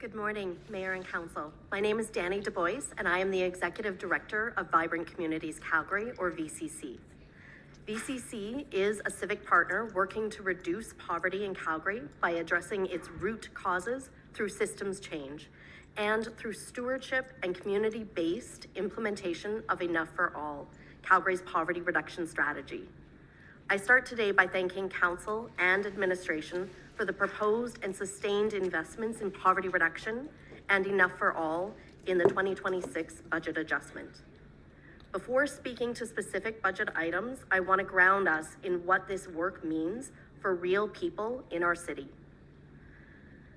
Good morning, Mayor and Council. My name is Dani DeBoice, and I am the Executive Director of Vibrant Communities Calgary, or VCC. VCC is a civic partner working to reduce poverty in Calgary by addressing its root causes through systems change and through stewardship and community-based implementation of Enough for All, Calgary's poverty reduction strategy. I start today by thanking Council and Administration for the proposed and sustained investments in poverty reduction and Enough for All in the 2026 budget adjustment. Before speaking to specific budget items, I want to ground us in what this work means for real people in our city.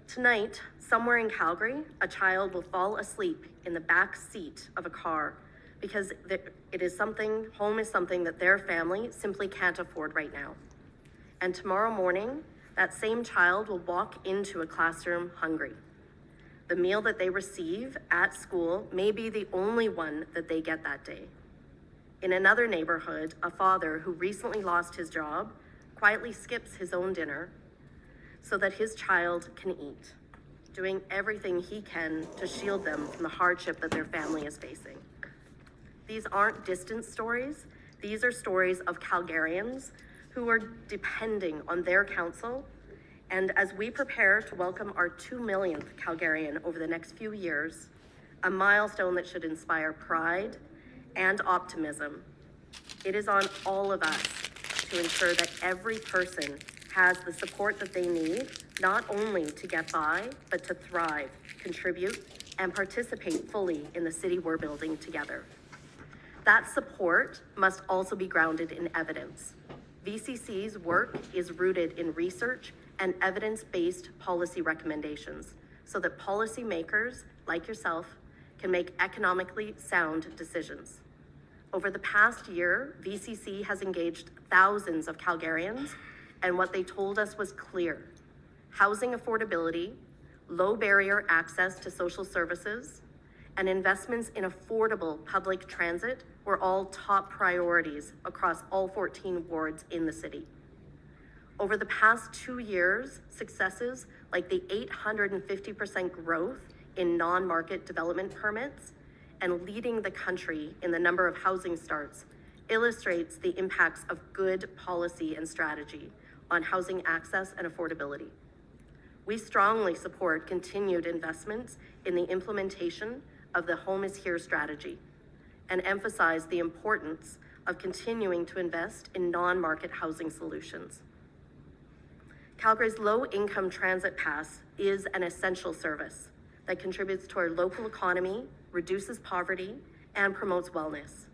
Tonight, somewhere in Calgary, a child will fall asleep in the back seat of a car because home is something that their family simply can't afford right now. And tomorrow morning, that same child will walk into a classroom hungry. The meal that they receive at school may be the only one that they get that day. In another neighborhood, a father who recently lost his job quietly skips his own dinner so that his child can eat, doing everything he can to shield them from the hardship that their family is facing. These aren't distant stories. These are stories of Calgarians who are depending on their council. And as we prepare to welcome our 2 millionth Calgarian over the next few years, a milestone that should inspire pride and optimism, it is on all of us to ensure that every person has the support that they need, not only to get by, but to thrive, contribute, and participate fully in the city we're building together. That support must also be grounded in evidence. VCC's work is rooted in research and evidence-based policy recommendations so that policymakers like yourself can make economically sound decisions. Over the past year, VCC has engaged thousands of Calgarians, and what they told us was clear. Housing affordability, low barrier access to social services, and investments in affordable public transit were all top priorities across all 14 wards in the city. Over the past 2 years, successes like the 850% growth in non-market development permits and leading the country in the number of housing starts illustrates the impacts of good policy and strategy on housing access and affordability. We strongly support continued investments in the implementation of the Home is Here strategy and emphasize the importance of continuing to invest in non-market housing solutions. Calgary's low-income transit pass is an essential service that contributes to our local economy, reduces poverty, and promotes wellness.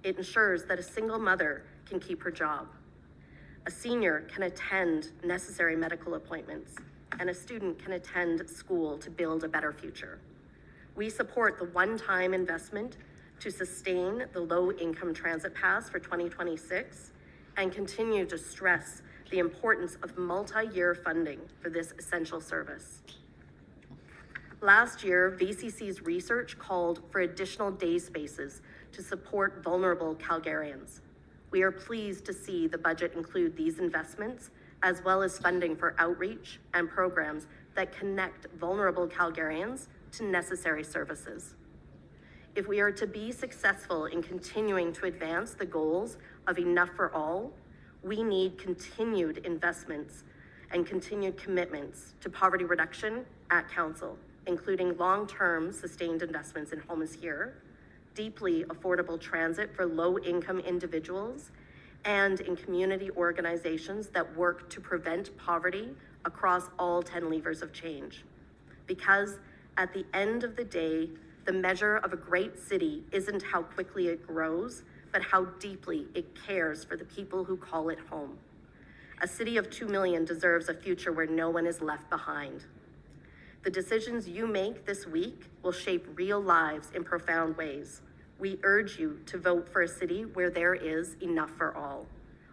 It ensures that a single mother can keep her job. A senior can attend necessary medical appointments, and a student can attend school to build a better future. We support the one-time investment to sustain the low-income transit pass for 2026 and continue to stress the importance of multi-year funding for this essential service. Last year, VCC's research called for additional day spaces to support vulnerable Calgarians. We are pleased to see the budget include these investments, as well as funding for outreach and programs that connect vulnerable Calgarians to necessary services. If we are to be successful in continuing to advance the goals of Enough for All, we need continued investments and continued commitments to poverty reduction at Council, including long-term sustained investments in Home is Here, deeply affordable transit for low-income individuals, and in community organizations that work to prevent poverty across all 10 levers of change. Because at the end of the day, the measure of a great city isn't how quickly it grows, but how deeply it cares for the people who call it home. A city of 2 million deserves a future where no one is left behind. The decisions you make this week will shape real lives in profound ways. We urge you to vote for a city where there is enough for all.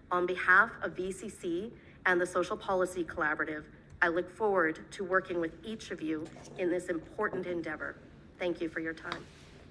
On behalf of VCC and the Social Policy Collaborative, I look forward to working with each of you in this important endeavor. Thank you for your time.